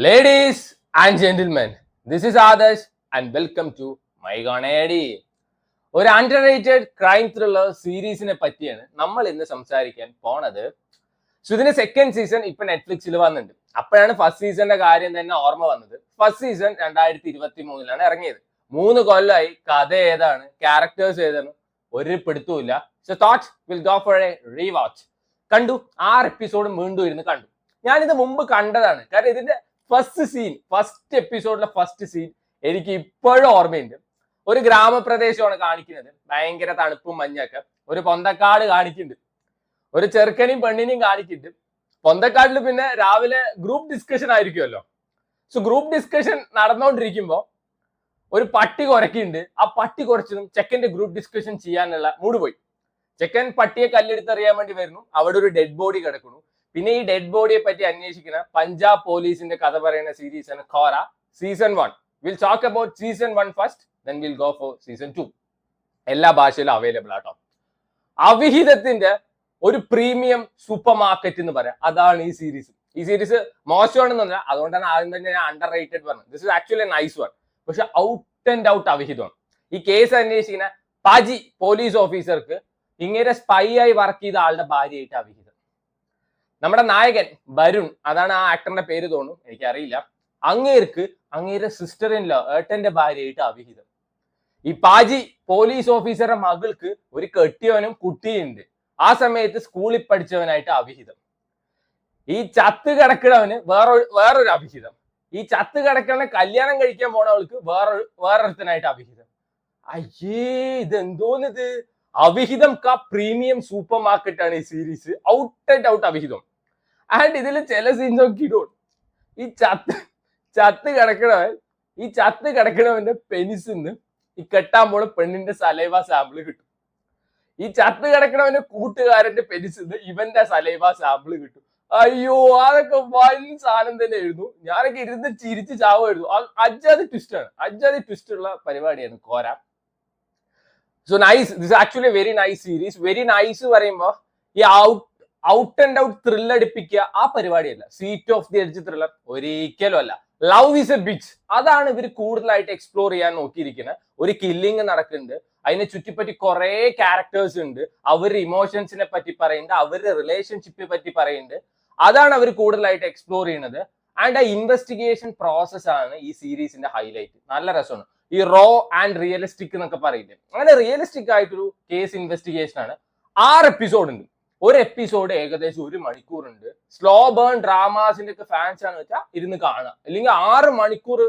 Ladies and gentlemen, this is Adarsh and welcome to My Gonadi. ഒരു under rated crime thriller സീരീസിനെ പറ്റിയാണ് നമ്മൾ ഇന്ന് സംസാരിക്കാൻ പോണത്. സോ ഇതിന്റെ സെക്കൻഡ് സീസൺ ഇപ്പൊ നെറ്റ്ഫ്ലിക്സിൽ വന്നിട്ടുണ്ട്. അപ്പോഴാണ് ഫസ്റ്റ് സീസണിന്റെ കാര്യം തന്നെ ഓർമ്മ വന്നത്. ഫസ്റ്റ് സീസൺ 2023 ഇറങ്ങിയത്. 3 കൊല്ലമായി. കഥ ഏതാണ്, ക്യാരക്ടേഴ്സ് ഏതാണ്, ഒരു പിടുത്തമില്ല. So thought will go for a rewatch. കണ്ടു, 6 എപ്പിസോഡ് വീണ്ടും ഇരുന്ന് കണ്ടു. ഞാനിത് മുമ്പ് കണ്ടതാണ്. കാരണം ഇതിന്റെ ഫസ്റ്റ് എപ്പിസോഡിലെ ഫസ്റ്റ് സീൻ എനിക്ക് ഇപ്പോഴും ഓർമ്മയുണ്ട്. ഒരു ഗ്രാമപ്രദേശമാണ് കാണിക്കുന്നത്. ഭയങ്കര തണുപ്പും മഞ്ഞൊക്കെ. ഒരു പൊന്തക്കാട് കാണിക്കുന്നുണ്ട്. ഒരു ചെറുക്കനെയും പെണ്ണിനെയും കാണിക്കുന്നുണ്ട്. പൊന്തക്കാട്ടിൽ പിന്നെ രാവിലെ ഗ്രൂപ്പ് ഡിസ്കഷൻ ആയിരിക്കുമല്ലോ. സോ ഗ്രൂപ്പ് ഡിസ്കഷൻ നടന്നുകൊണ്ടിരിക്കുമ്പോൾ ഒരു പട്ടി കുരക്കുന്നുണ്ട്. ആ പട്ടി കുറച്ചതും ചെക്കന്റെ ഗ്രൂപ്പ് ഡിസ്കഷൻ ചെയ്യാനുള്ള മൂഡ് പോയി. ചെക്കൻ പട്ടിയെ കല്ലെടുത്തെറിയാൻ വേണ്ടി വരുന്നു. അവിടെ ഒരു ഡെഡ് ബോഡി കിടക്കുന്നു. പിന്നെ ഈ ഡെഡ് ബോഡിയെ പറ്റി അന്വേഷിക്കുന്ന പഞ്ചാബ് പോലീസിന്റെ കഥ പറയുന്ന സീരീസാണ് Kohrra. Season 1 will talk about season 1 first, then we'll go for season 2. എല്ലാ ഭാഷയിലും അവൈലബിൾ ആട്ടോ. അവിഹിതത്തിന്റെ ഒരു പ്രീമിയം സൂപ്പർ മാർക്കറ്റ് എന്ന് പറയാം. അതാണ് ഈ സീരീസ്. ഈ സീരീസ് മോശമാണെന്നല്ല, അതുകൊണ്ടാണ് ആദ്യം തന്നെ ഞാൻ അണ്ടർ റേറ്റഡ് പറഞ്ഞത്. This is actually nice one. പക്ഷെ ഔട്ട് ആൻഡ് ഔട്ട് അവിഹിതമാണ്. ഈ കേസ് അന്വേഷിക്കുന്ന പാജി പോലീസ് ഓഫീസർക്ക് ഇങ്ങനെ സ്പൈ ആയി വർക്ക് ചെയ്ത ആളുടെ ഭാര്യയായിട്ട് അവിഹിതം. നമ്മുടെ നായകൻ വരുൺ, അതാണ് ആ ആക്ടറിന്റെ പേര് തോന്നുന്നു, എനിക്കറിയില്ല. അങ്ങേരെ സിസ്റ്റർ ഇൻ ലോ, ഏട്ടന്റെ ഭാര്യയായിട്ട് അവിഹിതം. ഈ പാജി പോലീസ് ഓഫീസറുടെ മകൾക്ക് ഒരു കെട്ടിയവനും കുട്ടിയുണ്ട്. ആ സമയത്ത് സ്കൂളിൽ പഠിച്ചവനായിട്ട് അവിഹിതം. ഈ ചത്ത് കിടക്കണവന് വേറൊരു അവിഹിതം. ഈ ചത്ത് കിടക്കണ കല്യാണം കഴിക്കാൻ പോണവൾക്ക് വേറൊരുത്തനായിട്ട് അവിഹിതം. അയ്യേ, ഇതെന്തോന്നിത്? അവിഹിതം കാ പ്രീമിയം സൂപ്പർ മാർക്കറ്റ് ആണ് ഈ സീരീസ്. ഔട്ട് ആൻഡ് ഔട്ട് അവിഹിതം. ആൻഡ് ഇതിൽ ചില സീൻസ് ഒക്കെ ഇടും. ഈ ചത്ത് കിടക്കണവന്റെ പെനിസിന്ന് ഈ കെട്ടാൻ പോണ പെണ്ണിന്റെ സലൈവ സാമ്പിള് കിട്ടും. ഈ ചത്ത് കിടക്കണവന്റെ കൂട്ടുകാരന്റെ പെനിസിന്ന് ഇവന്റെ സലൈവ സാമ്പിള് കിട്ടും. അയ്യോ, അതൊക്കെ വൻ സാധനം തന്നെ ആയിരുന്നു. ഞാനൊക്കെ ഇരുന്ന് ചിരിച്ച് ചാവുമായിരുന്നു. അജാതി ട്വിസ്റ്റ് ഉള്ള പരിപാടിയാണ് Kohrra. So nice, this actually very nice series. Very nice പറയുമ്പോ ഈ ഔട്ട് ആൻഡ് ഔട്ട് ത്രില്ലർ അടിപ്പിക്കുക ആ പരിപാടിയല്ല. Seat of the edge thriller ഒരിക്കലും അല്ല. ലവ് ഈസ് എ ബിച്ച്, അതാണ് ഇവർ കൂടുതലായിട്ട് എക്സ്പ്ലോർ ചെയ്യാൻ നോക്കിയിരിക്കുന്നത്. ഒരു കില്ലിങ് നടക്കുന്നുണ്ട്, അതിനെ ചുറ്റിപ്പറ്റി കുറെ ക്യാരക്ടേഴ്സ് ഉണ്ട്. അവരുടെ ഇമോഷൻസിനെ പറ്റി പറയുന്നുണ്ട്, അവരുടെ റിലേഷൻഷിപ്പിനെ പറ്റി പറയുന്നുണ്ട്. അതാണ് അവർ കൂടുതലായിട്ട് എക്സ്പ്ലോർ ചെയ്യുന്നത്. ആൻഡ് ആ ഇൻവെസ്റ്റിഗേഷൻ പ്രോസസ് ആണ് ഈ സീരീസിന്റെ ഹൈലൈറ്റ്. നല്ല രസമാണ്. ഈ റോ ആൻഡ് റിയലിസ്റ്റിക് എന്നൊക്കെ പറയില്ലേ, അങ്ങനെ റിയലിസ്റ്റിക് ആയിട്ടൊരു കേസ് ഇൻവെസ്റ്റിഗേഷൻ ആണ്. 6 എപ്പിസോഡ് ഉണ്ട്. ഒരു എപ്പിസോഡ് ഏകദേശം 1 മണിക്കൂറുണ്ട്. സ്ലോ ബേൺ ഡ്രാമാസിന്റെ ഒക്കെ ഫാൻസ് ആണ് വെച്ചാൽ ഇരുന്ന് കാണാം. അല്ലെങ്കിൽ 6 മണിക്കൂർ,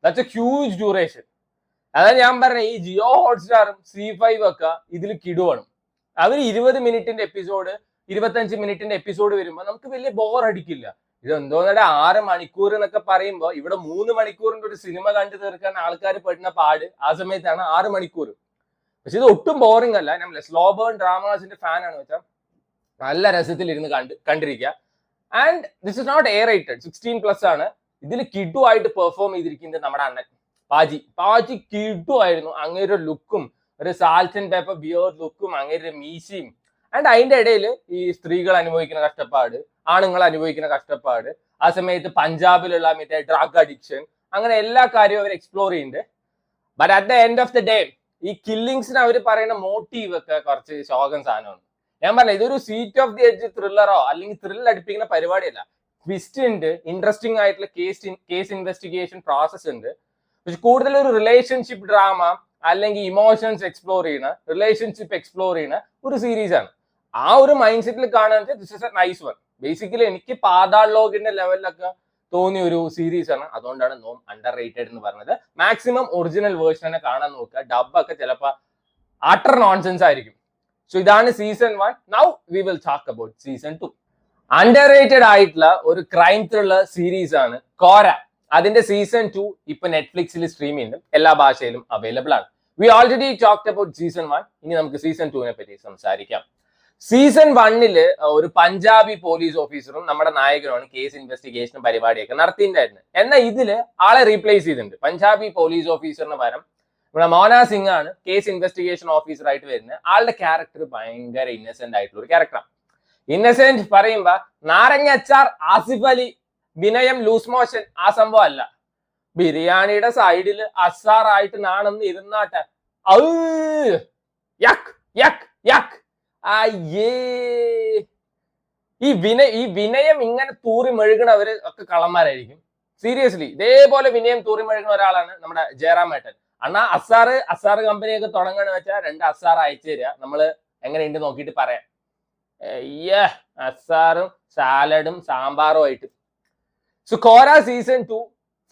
ദാറ്റ്സ് എ ഹ്യൂജ് ഡ്യൂറേഷൻ. അതായത് ഞാൻ പറഞ്ഞ ഈ ജിയോ ഹോട്ട്സ്റ്റാറും C5 ഒക്കെ ഇതിൽ കിടുവാണ്. അവർ 20 മിനിറ്റിന്റെ എപ്പിസോഡ്, 25 മിനിറ്റിന്റെ എപ്പിസോഡ് വരുമ്പോൾ നമുക്ക് വലിയ ബോർ അടിക്കില്ല. ഇത് എന്തോന്നടെ 6 മണിക്കൂർ എന്നൊക്കെ പറയുമ്പോൾ ഇവിടെ 3 മണിക്കൂറിന്റെ ഒരു സിനിമ കണ്ടു തീർക്കാൻ ആൾക്കാർ പെടുന്ന പാട് ആ സമയത്താണ് 6 മണിക്കൂർ. പക്ഷെ ഇത് ഒട്ടും ബോറിംഗ് അല്ല. നമ്മൾ സ്ലോ ബേൺ ഡ്രാമാസിന്റെ ഫാൻ ആണ് വെച്ചാൽ നല്ല രസത്തിൽ ഇരുന്ന് കണ്ടിരിക്കുക. And this is not A rated, 16+ ആണ്. ഇതിൽ കിഡുവായിട്ട് പെർഫോം ചെയ്തിരിക്കുന്നത് നമ്മുടെ അണ്ണൻ പാജി കിഡുവായിരുന്നു. അങ്ങേരുടെ ലുക്കും, ഒരു സാൾട്ട് ആൻഡ് പേപ്പർ ബിയർഡ് ലുക്കും, അങ്ങേരുടെ മീശയും. ആൻഡ് അതിന്റെ ഇടയിൽ ഈ സ്ത്രീകൾ അനുഭവിക്കുന്ന കഷ്ടപ്പാട്, ആണുങ്ങൾ അനുഭവിക്കുന്ന കഷ്ടപ്പാട്, ആ സമയത്ത് പഞ്ചാബിലുള്ള മറ്റേ ഡ്രഗ് അഡിക്ഷൻ, അങ്ങനെ എല്ലാ കാര്യവും അവർ എക്സ്പ്ലോർ ചെയ്യുന്നുണ്ട്. But at the end of the day ഈ കില്ലിങ്സിന് അവർ പറയുന്ന മോട്ടീവ് ഒക്കെ കുറച്ച് ശോകം സാധനമാണ്. ഞാൻ പറഞ്ഞ ഇതൊരു സീറ്റ് ഓഫ് ദി എഡ്ജ് ത്രില്ലറോ അല്ലെങ്കിൽ ത്രില്ല് അടിപ്പിക്കുന്ന പരിപാടിയല്ല. ട്വിസ്റ്റ് ഉണ്ട്, ഇൻട്രസ്റ്റിംഗ് ആയിട്ടുള്ള കേസ് ഇൻവെസ്റ്റിഗേഷൻ പ്രോസസ് ഉണ്ട്. പക്ഷെ കൂടുതൽ ഒരു റിലേഷൻഷിപ്പ് ഡ്രാമ അല്ലെങ്കിൽ ഇമോഷൻസ് എക്സ്പ്ലോർ ചെയ്യുന്ന, റിലേഷൻഷിപ്പ് എക്സ്പ്ലോർ ചെയ്യുന്ന ഒരു സീരീസ് ആണ്. ആ ഒരു മൈൻഡ് സെറ്റിൽ കാണാൻ this is A nice one. Basically എനിക്ക് പാതാൾ ലോകിന്റെ ലെവലിലൊക്കെ തോന്നിയ ഒരു സീരീസ് ആണ്. അതുകൊണ്ടാണ് നോം അണ്ടർ റേറ്റഡ് എന്ന് പറഞ്ഞത്. മാക്സിമം ഒറിജിനൽ വേർഷൻ തന്നെ കാണാൻ നോക്കുക. ഡബ് ഒക്കെ ചിലപ്പോൾ അട്ടർ നോൺസെൻസ് ആയിരിക്കും. സോ ഇതാണ് season 1. Now we will talk about season 2. Under rated ആയിട്ടുള്ള ഒരു ക്രൈം ത്രില്ലർ സീരീസ് ആണ് കോര. അതിന്റെ സീസൺ 2 ഇപ്പൊ നെറ്റ്ഫ്ലിക്സിൽ സ്ട്രീം ചെയ്യുന്നുണ്ട്. എല്ലാ ഭാഷയിലും അവൈലബിൾ ആണ്. We already talked about season 1. ഇനി നമുക്ക് സീസൺ 2 പറ്റി സംസാരിക്കാം. സീസൺ 1 ഒരു പഞ്ചാബി പോലീസ് ഓഫീസറും നമ്മുടെ നായകനുമാണ് കേസ് ഇൻവെസ്റ്റിഗേഷനും പരിപാടിയൊക്കെ നടത്തിയിട്ടുണ്ടായിരുന്നത്. എന്നാൽ ഇതില് ആളെ റീപ്ലേസ് ചെയ്തിട്ടുണ്ട്. പഞ്ചാബി പോലീസ് ഓഫീസറിന് പകരം നമ്മുടെ മോന സിംഗ് ആണ് കേസ് ഇൻവെസ്റ്റിഗേഷൻ ഓഫീസർ ആയിട്ട് വരുന്നത്. ആളുടെ ക്യാരക്ടർ ഭയങ്കര ഇന്നസെന്റ് ആയിട്ടുള്ള ഒരു ക്യാരക്ടറാണ്. ഇന്നസെന്റ് പറയുമ്പോ നാരങ്ങ അച്ചാർ ആസിഫ് അലി വിനയം ലൂസ് മോഷൻ ആ സംഭവം അല്ല. ബിരിയാണിയുടെ സൈഡിൽ അസാറായിട്ട് നാണെന്ന് ഇരുന്നാട്ടെ. അയ്യേ, ഈ വിനയം ഇങ്ങനെ തൂറി മെഴുകണവര് ഒക്കെ കള്ളന്മാരായിരിക്കും. സീരിയസ്ലി ഇതേപോലെ വിനയം തൂറി മെഴുകുന്ന ഒരാളാണ് നമ്മുടെ ജയറാമേട്ടൻ. അണ്ണാ അസാർ കമ്പനിയൊക്കെ തുടങ്ങണമെന്ന് വെച്ചാൽ 2 അസാർ അയച്ചു തരിക, നമ്മള് എങ്ങനെയുണ്ട് നോക്കിയിട്ട് പറയാം. അസാറും സാലഡും സാമ്പാറും ആയിട്ട്. So Kora season 2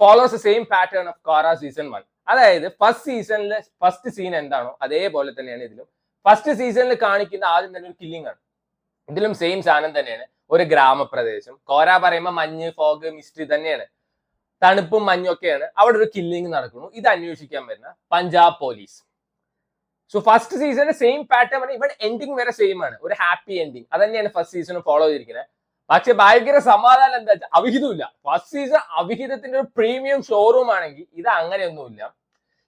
follows the same pattern of Kora season 1. അതായത് ഫസ്റ്റ് സീസണിലെ ഫസ്റ്റ് സീൻ എന്താണോ അതേപോലെ തന്നെയാണ് ഇതിലും. ഫസ്റ്റ് സീസണിൽ കാണിക്കുന്ന ആദ്യം തന്നെ ഒരു കില്ലിംഗ് ആണ്. ഇതിലും സെയിം സാധനം തന്നെയാണ്. ഒരു ഗ്രാമപ്രദേശം, കോര പറയുമ്പോൾ മഞ്ഞ്, ഫോഗ്, മിസ്റ്റ് തന്നെയാണ്, തണുപ്പും മഞ്ഞും ഒക്കെയാണ്. അവിടെ ഒരു കില്ലിംഗ് നടക്കുന്നു. ഇത് അന്വേഷിക്കാൻ വരുന്ന പഞ്ചാബ് പോലീസ്. സോ ഫസ്റ്റ് സീസണിന്റെ സെയിം പാറ്റേൺ ആണ്. ഇവിടെ എൻഡിങ് വരെ സെയിം ആണ്, ഒരു ഹാപ്പി എൻഡിങ്. അത് തന്നെയാണ് ഫസ്റ്റ് സീസൺ ഫോളോ ചെയ്തിരിക്കുന്നത്. പക്ഷെ ഭയങ്കര സമാധാനം എന്താ വെച്ചാൽ അവിഹിതമില്ല. ഫസ്റ്റ് സീസൺ അവിഹിതത്തിന്റെ ഒരു പ്രീമിയം ഷോറൂം ആണെങ്കിൽ ഇത് അങ്ങനെയൊന്നുമില്ല.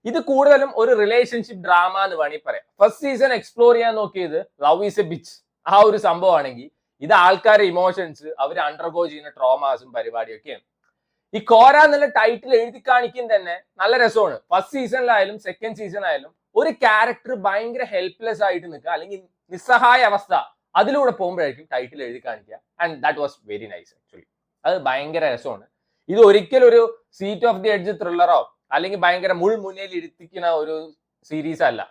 ഇത് കൂടുതലും ഒരു റിലേഷൻഷിപ്പ് ഡ്രാമ എന്ന് വേണമെങ്കിൽ പറയാം. ഫസ്റ്റ് സീസൺ എക്സ്പ്ലോർ ചെയ്യാൻ നോക്കിയത് ലവ് ഈസ് എ ബിച്ച് ആ ഒരു സംഭവമാണെങ്കിൽ ഇത് ആൾക്കാരുടെ ഇമോഷൻസ്, അവർ അണ്ടർഗോ ചെയ്യുന്ന ട്രോമാസും പരിപാടിയൊക്കെയാണ്. ഈ കോര എന്നുള്ള ടൈറ്റിൽ എഴുതി കാണിക്കും തന്നെ നല്ല രസമാണ്. ഫസ്റ്റ് സീസണിലായാലും സെക്കൻഡ് സീസണിലായാലും ഒരു ക്യാരക്ടർ ഭയങ്കര ഹെൽപ്ലെസ് ആയിട്ട് നിൽക്കുക, അല്ലെങ്കിൽ നിസ്സഹായ അവസ്ഥ, അതിലൂടെ പോകുമ്പോഴായിരിക്കും ടൈറ്റിൽ എഴുതി കാണിക്കുക. And that was very nice actually. അത് ഭയങ്കര രസമാണ്. ഇത് ഒരിക്കലും ഒരു സീറ്റ് ഓഫ് ദി എഡ്ജ് ത്രില്ലറോ അല്ലെങ്കിൽ ഭയങ്കര മുൾമുനയിൽ ഇരുത്തിക്കുന്ന ഒരു സീരീസ് അല്ല.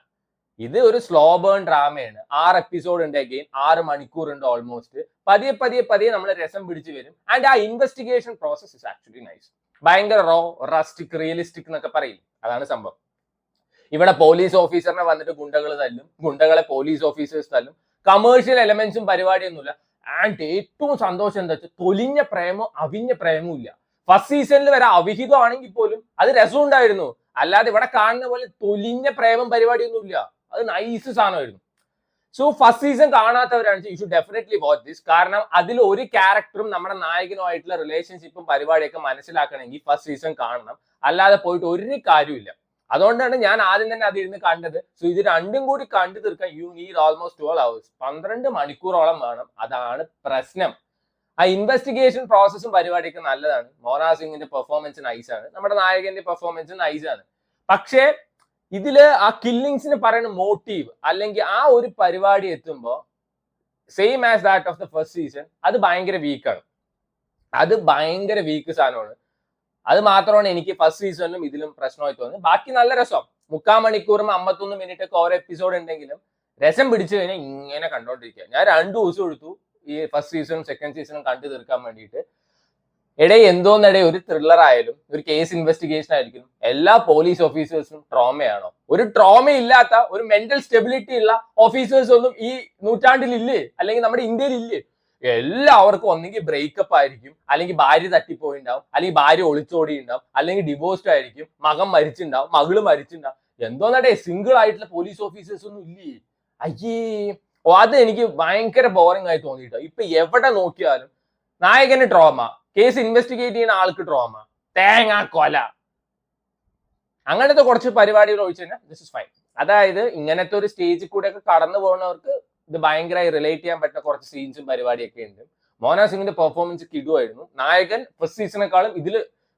ഇത് ഒരു സ്ലോ ബേൺ ഡ്രാമയാണ്. 6 എപ്പിസോഡ് ഉണ്ട്, അഗെയിൻ 6 മണിക്കൂർ ഉണ്ട് ഓൾമോസ്റ്റ്. പതിയെ നമ്മൾ രസം പിടിച്ചു വരും. ആൻഡ് ആ investigation process is actually nice. ഭയങ്കര റോ, റസ്റ്റിക്, റിയലിസ്റ്റിക് എന്നൊക്കെ പറയും. അതാണ് സംഭവം. ഇവിടെ പോലീസ് ഓഫീസറിനെ വന്നിട്ട് ഗുണ്ടകൾ തല്ലും, ഗുണ്ടകളെ പോലീസ് ഓഫീസേഴ്സ് തല്ലും. കമേഴ്ഷ്യൽ എലമെന്റ്സും പരിപാടിയൊന്നുമില്ല. ആൻഡ് ഏറ്റവും സന്തോഷം എന്താ വെച്ചാൽ തൊലിഞ്ഞ പ്രേമോ അവിഞ്ഞ പ്രേമവും ഇല്ല. ഫസ്റ്റ് സീസണിൽ വരെ അവിഹിതമാണെങ്കിൽ പോലും അത് രസം ഉണ്ടായിരുന്നു. അല്ലാതെ ഇവിടെ കാണുന്ന പോലെ തൊലിഞ്ഞ പ്രേമം പരിപാടിയൊന്നും ഇല്ല. അത് നൈസ് സാധനമായിരുന്നു. സോ ഫസ്റ്റ് സീസൺ കാണാത്തവരാണ് you should definitely watch this. കാരണം അതിൽ ഒരു ക്യാരക്ടറും നമ്മുടെ നായകനുമായിട്ടുള്ള റിലേഷൻഷിപ്പും പരിപാടിയൊക്കെ മനസ്സിലാക്കണമെങ്കിൽ ഫസ്റ്റ് സീസൺ കാണണം. അല്ലാതെ പോയിട്ട് ഒരു കാര്യമില്ല. അതുകൊണ്ടാണ് ഞാൻ ആദ്യം തന്നെ അത് ഇരുന്ന് കണ്ടത്. സോ ഇത് രണ്ടും കൂടി കണ്ടു തീർക്കാൻ യു നീഡ് ഓൾമോസ്റ്റ് 12 hours, 12 മണിക്കൂറോളം വേണം. അതാണ് പ്രശ്നം. ആ ഇൻവെസ്റ്റിഗേഷൻ പ്രോസസ്സും പരിപാടിയൊക്കെ നല്ലതാണ്. മോന സിംഗിന്റെ പെർഫോമൻസ് നൈസാണ്, നമ്മുടെ നായകന്റെ പെർഫോമൻസ് നൈസാണ്. പക്ഷേ ഇതില് ആ കില്ലിങ്സിന് പറയുന്ന മോട്ടീവ് അല്ലെങ്കിൽ ആ ഒരു പരിപാടി എത്തുമ്പോൾ same as that of the first season അത് ഭയങ്കര വീക്കാണ്. അത് ഭയങ്കര വീക്ക് സാധനമാണ്. അത് മാത്രമാണ് എനിക്ക് ഫസ്റ്റ് സീസണിലും ഇതിലും പ്രശ്നമായി തോന്നുന്നത്. ബാക്കി നല്ല രസം. 3/4 മണിക്കൂറും 51 മിനിറ്റ് ഒക്കെ ഓരോ എപ്പിസോഡ് ഉണ്ടെങ്കിലും രസം പിടിച്ചു കഴിഞ്ഞാൽ ഇങ്ങനെ കണ്ടോണ്ടിരിക്കുക. ഞാൻ 2 ദിവസം എടുത്തു ഈ ഫസ്റ്റ് സീസണും സെക്കൻഡ് സീസണും കണ്ടു തീർക്കാൻ വേണ്ടിയിട്ട്. എന്തോന്നിടെ ഒരു ത്രില്ലർ ആയാലും ഒരു കേസ് ഇൻവെസ്റ്റിഗേഷൻ ആയിരിക്കും, എല്ലാ പോലീസ് ഓഫീസേഴ്സും ട്രോമയാണോ? ഒരു ട്രോമ ഇല്ലാത്ത, ഒരു മെന്റൽ സ്റ്റെബിലിറ്റി ഉള്ള ഓഫീസേഴ്സ് ഒന്നും ഈ നൂറ്റാണ്ടിൽ ഇല്ലേ, അല്ലെങ്കിൽ നമ്മുടെ ഇന്ത്യയിൽ ഇല്ലേ? എല്ലാവർക്കും ഒന്നെങ്കിൽ ബ്രേക്കപ്പ് ആയിരിക്കും, അല്ലെങ്കിൽ ഭാര്യ തട്ടിപ്പോയിണ്ടാവും, അല്ലെങ്കിൽ ഭാര്യ ഒളിച്ചോടി ഉണ്ടാവും, അല്ലെങ്കിൽ ഡിവോഴ്സ്ഡ് ആയിരിക്കും, മകൻ മരിച്ചിണ്ടാവും, മകള് മരിച്ചിണ്ടാവും. എന്തോന്നടേ സിംഗിൾ ആയിട്ടുള്ള പോലീസ് ഓഫീസേഴ്സ് ഒന്നും ഇല്ലേ? അയ്യേ, അത് എനിക്ക് ഭയങ്കര ബോറിംഗ് ആയി തോന്നിയിട്ടോ. ഇപ്പൊ എവിടെ നോക്കിയാലും നായകന് ട്രോമ, കേസ് ഇൻവെസ്റ്റിഗേറ്റ് ചെയ്യുന്ന ആൾക്ക് ട്രോമ, തേങ്ങ കൊല, അങ്ങനത്തെ കുറച്ച് പരിപാടികൾ ഒഴിച്ചു കഴിഞ്ഞാൽ ദിസ് ഇസ് ഫൈൻ. അതായത് ഇങ്ങനത്തെ ഒരു സ്റ്റേജിൽ കൂടെ ഒക്കെ കടന്നു പോകുന്നവർക്ക് ഇത് ഭയങ്കരമായി റിലേറ്റ് ചെയ്യാൻ പറ്റുന്ന കുറച്ച് സീൻസും പരിപാടിയൊക്കെ ഉണ്ട്. മോന സിംഗിന്റെ പെർഫോമൻസ് കിടുവായിരുന്നു. നായകൻ ഫസ്റ്റ് സീസണേക്കാളും ഇതിൽ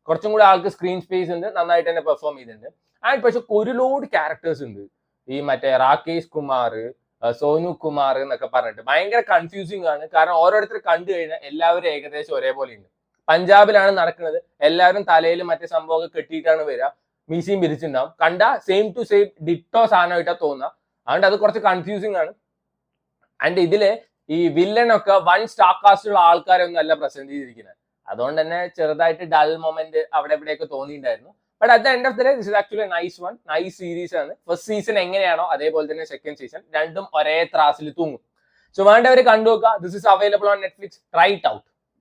കുറച്ചും കൂടി ആൾക്ക് സ്ക്രീൻ സ്പേസ് ഉണ്ട്, നന്നായിട്ട് തന്നെ പെർഫോം ചെയ്തിട്ടുണ്ട്. ആൻഡ് പക്ഷെ ഒരു ലോഡ് ക്യാരക്ടേഴ്സ് ഉണ്ട്. ഈ മറ്റേ രാകേഷ് കുമാർ, സോനു കുമാർ എന്നൊക്കെ പറഞ്ഞിട്ട് ഭയങ്കര കൺഫ്യൂസിങ് ആണ്. കാരണം ഓരോരുത്തർ കണ്ടു കഴിഞ്ഞാൽ എല്ലാവരും ഏകദേശം ഒരേപോലെ ഉണ്ട്. പഞ്ചാബിലാണ് നടക്കുന്നത്, എല്ലാവരും തലയിൽ മറ്റേ സംഭവമൊക്കെ കെട്ടിയിട്ടാണ് വരിക, മീശയും പിരിച്ചിട്ടുണ്ടാവും. കണ്ട സെയിം ടു സെയിം ഡിറ്റോ സാധനമായിട്ടാ തോന്നുക. അതുകൊണ്ട് അത് കുറച്ച് കൺഫ്യൂസിങ് ആണ്. ആൻഡ് ഇതില് ഈ വില്ലനൊക്കെ 1 സ്റ്റാർ കാസ്റ്റുള്ള ആൾക്കാരെ ഒന്നും അല്ല പ്രസന്റ് ചെയ്തിരിക്കുന്നത്. അതുകൊണ്ട് തന്നെ ചെറുതായിട്ട് ഡൾ മൊമെന്റ് അവിടെ എവിടെയൊക്കെ തോന്നിയിട്ടുണ്ടായിരുന്നു. But at the end of the day this is actually nice one, nice series ആണ്. ഫസ്റ്റ് സീസൺ എങ്ങനെയാണോ അതേപോലെ തന്നെ സെക്കൻഡ് സീസൺ, രണ്ടും ഒരേ ത്രാസിൽ തൂങ്ങും. സോ വേണ്ടവർ കണ്ടു നോക്കുക. This is available on Netflix. Try it out.